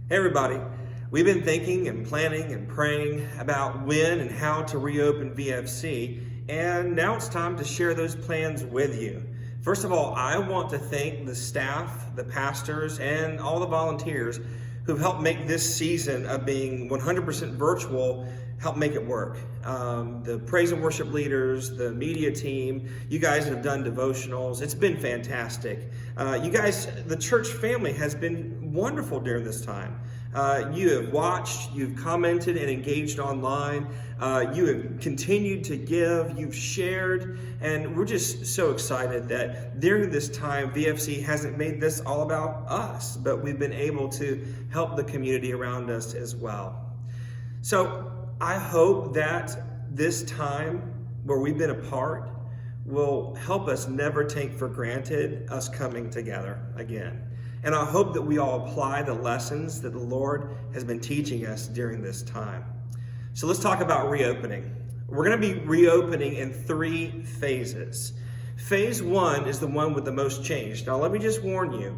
Hey everybody, we've been thinking and planning and praying about when and how to reopen VFC, and now it's time to share those plans with you. First of all, I want to thank the staff, the pastors, and all the volunteers who've helped make this season of being 100% virtual help make it work. The praise and worship leaders, the media team, you guys have done devotionals. It's been fantastic. You guys, the church family has been wonderful during this time. You have watched, you've commented and engaged online. You have continued to give, you've shared, and we're just so excited that during this time, VFC hasn't made this all about us, but we've been able to help the community around us as well. So I hope that this time where we've been apart will help us never take for granted us coming together again. And I hope that we all apply the lessons that the Lord has been teaching us during this time. So let's talk about reopening. We're going to be reopening in 3 phases. Phase 1 is the one with the most change. Now let me just warn you,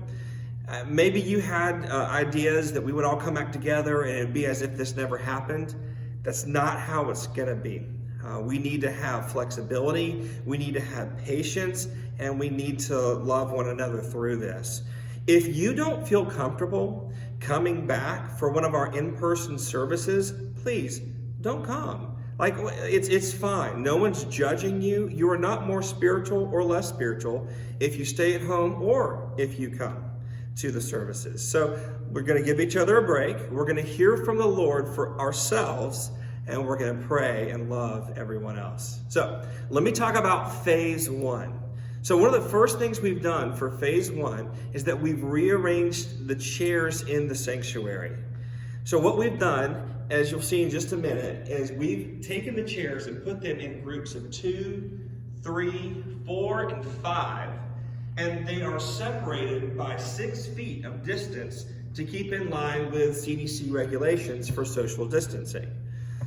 maybe you had ideas that we would all come back together and it'd be as if this never happened. That's not how it's going to be. We need to have flexibility, we need to have patience, and we need to love one another through this. If you don't feel comfortable coming back for one of our in-person services, please don't come. It's fine. No one's judging you. You are not more spiritual or less spiritual if you stay at home or if you come to the services. So we're going to give each other a break. We're going to hear from the Lord for ourselves, and we're going to pray and love everyone else. So let me talk about phase 1. So one of the first things we've done for phase 1 is that we've rearranged the chairs in the sanctuary. So what we've done, as you'll see in just a minute, is we've taken the chairs and put them in groups of 2, 3, 4, and 5. And they are separated by 6 feet of distance to keep in line with CDC regulations for social distancing.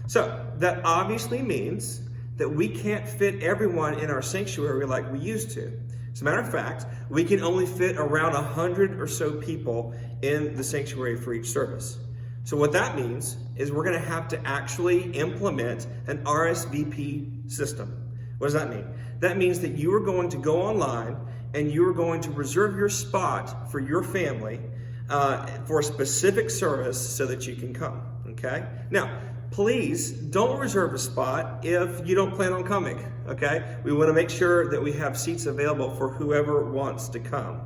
So that obviously means that we can't fit everyone in our sanctuary like we used to. As a matter of fact, we can only fit around 100 or so people in the sanctuary for each service. So what that means is we're going to have to actually implement an RSVP system. What does that mean? That means that you are going to go online and you are going to reserve your spot for your family for a specific service so that you can come, okay? Now, please don't reserve a spot if you don't plan on coming, okay? We want to make sure that we have seats available for whoever wants to come.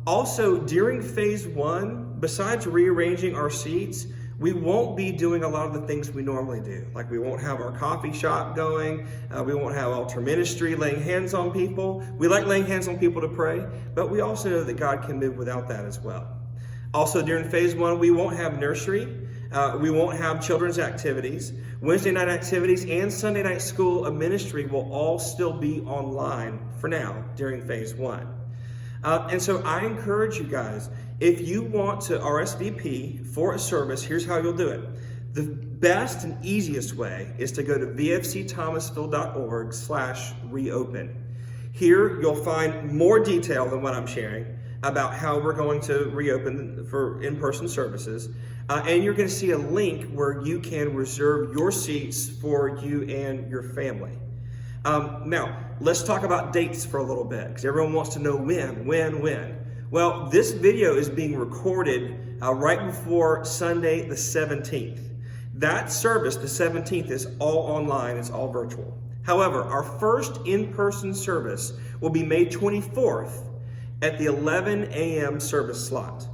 Also, during phase 1, besides rearranging our seats, we won't be doing a lot of the things we normally do. Like we won't have our coffee shop going. We won't have altar ministry, laying hands on people. We like laying hands on people to pray, but we also know that God can move without that as well. Also, during phase 1, we won't have nursery. We won't have children's activities. Wednesday night activities and Sunday night school of ministry will all still be online for now during phase 1. And so I encourage you guys, if you want to RSVP for a service, here's how you'll do it. The best and easiest way is to go to vfcthomasville.org/reopen. Here you'll find more detail than what I'm sharing about how we're going to reopen for in-person services. And you're going to see a link where you can reserve your seats for you and your family. Now, let's talk about dates for a little bit, because everyone wants to know when. Well, this video is being recorded right before Sunday the 17th. That service, the 17th, is all online, it's all virtual. However, our first in-person service will be May 24th at the 11 a.m. service slot.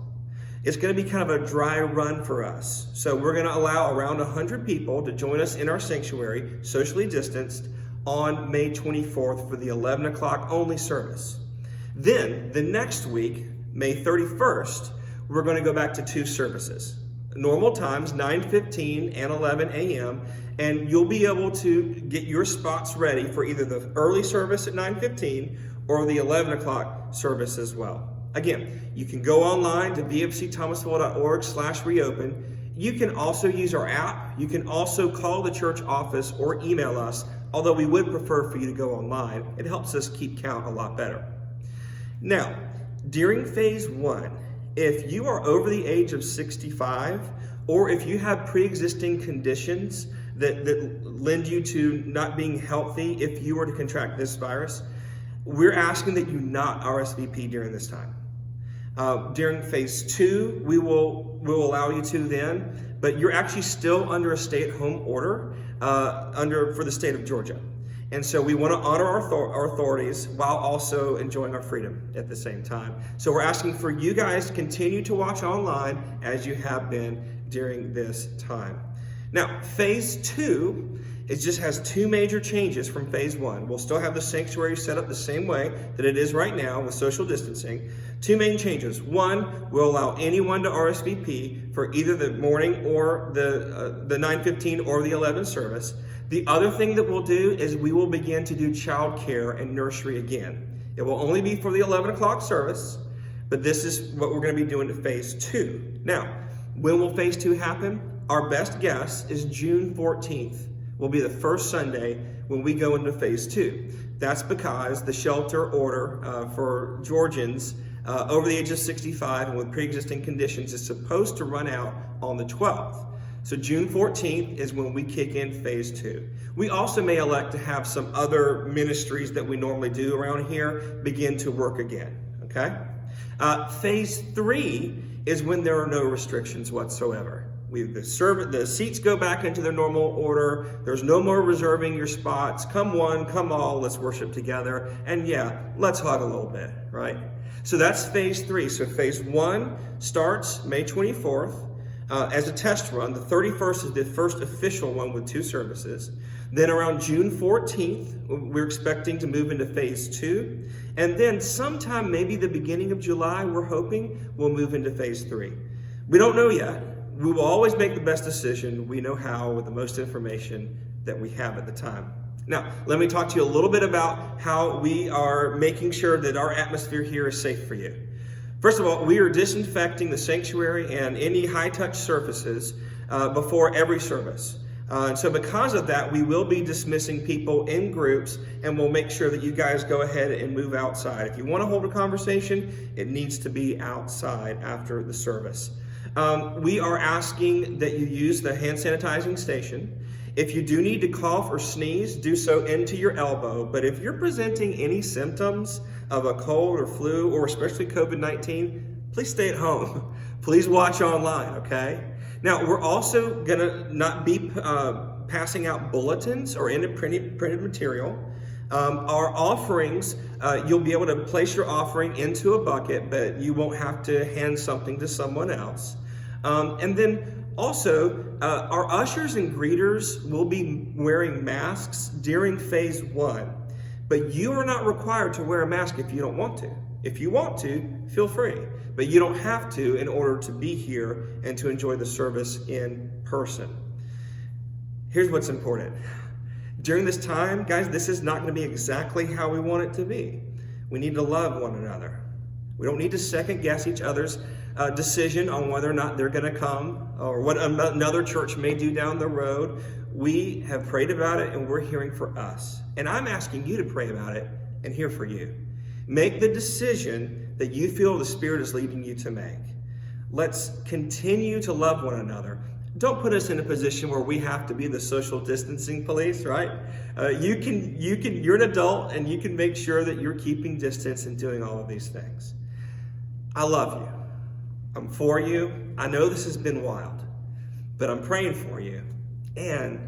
It's going to be kind of a dry run for us. So we're going to allow around 100 people to join us in our sanctuary, socially distanced, on May 24th for the 11 o'clock only service. Then the next week, May 31st, we're going to go back to 2 services. Normal times, 9:15 and 11 a.m. And you'll be able to get your spots ready for either the early service at 9:15 or the 11 o'clock service as well. Again, you can go online to vfcthomasville.org/reopen. You can also use our app. You can also call the church office or email us, although we would prefer for you to go online. It helps us keep count a lot better. Now, during phase 1, if you are over the age of 65, or if you have pre-existing conditions that lend you to not being healthy if you were to contract this virus, we're asking that you not RSVP during this time. During phase 2, we'll allow you to then, but you're actually still under a stay-at-home order for the state of Georgia. And so we want to honor our authorities while also enjoying our freedom at the same time. So we're asking for you guys to continue to watch online as you have been during this time. Now, phase 2, it just has 2 major changes from phase 1. We'll still have the sanctuary set up the same way that it is right now with social distancing. 2 main changes. 1, we'll allow anyone to RSVP for either the morning or the 9:15 or the 11 service. The other thing that we'll do is we will begin to do childcare and nursery again. It will only be for the 11 o'clock service, but this is what we're going to be doing to phase 2. Now, when will phase 2 happen? Our best guess is June 14th will be the first Sunday when we go into phase 2. That's because the shelter order for Georgians over the age of 65 and with pre-existing conditions is supposed to run out on the 12th. So June 14th is when we kick in phase 2. We also may elect to have some other ministries that we normally do around here begin to work again, okay? Phase 3 is when there are no restrictions whatsoever. The seats go back into their normal order. There's no more reserving your spots. Come one, come all, let's worship together. And yeah, let's hug a little bit, right? So that's phase 3. So phase 1 starts May 24th. As a test run. The 31st is the first official one with 2 services. Then around June 14th, we're expecting to move into phase 2. And then sometime, maybe the beginning of July, we're hoping we'll move into phase 3. We don't know yet. We will always make the best decision we know how with the most information that we have at the time. Now, let me talk to you a little bit about how we are making sure that our atmosphere here is safe for you. First of all, we are disinfecting the sanctuary and any high-touch surfaces before every service. And so because of that, we will be dismissing people in groups, and we'll make sure that you guys go ahead and move outside. If you want to hold a conversation, it needs to be outside after the service. We are asking that you use the hand sanitizing station. If you do need to cough or sneeze, do so into your elbow. But if you're presenting any symptoms of a cold or flu, or especially COVID-19, please stay at home. Please watch online, okay? Now, we're also gonna not be passing out bulletins or any printed material. Our offerings, you'll be able to place your offering into a bucket, but you won't have to hand something to someone else. And then also, our ushers and greeters will be wearing masks during phase 1, but you are not required to wear a mask if you don't want to. If you want to, feel free, but you don't have to in order to be here and to enjoy the service in person. Here's what's important. During this time, guys, this is not going to be exactly how we want it to be. We need to love one another. We don't need to second guess each other's decision on whether or not they're going to come or what another church may do down the road. We have prayed about it and we're hearing for us. And I'm asking you to pray about it and hear for you. Make the decision that you feel the Spirit is leading you to make. Let's continue to love one another. Don't put us in a position where we have to be the social distancing police, right? You're an adult and you can make sure that you're keeping distance and doing all of these things. I love you. I'm for you. I know this has been wild, but I'm praying for you, and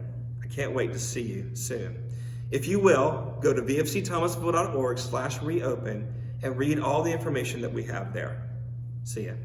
I can't wait to see you soon. If you will, go to vfcthomasville.org/reopen and read all the information that we have there. See ya.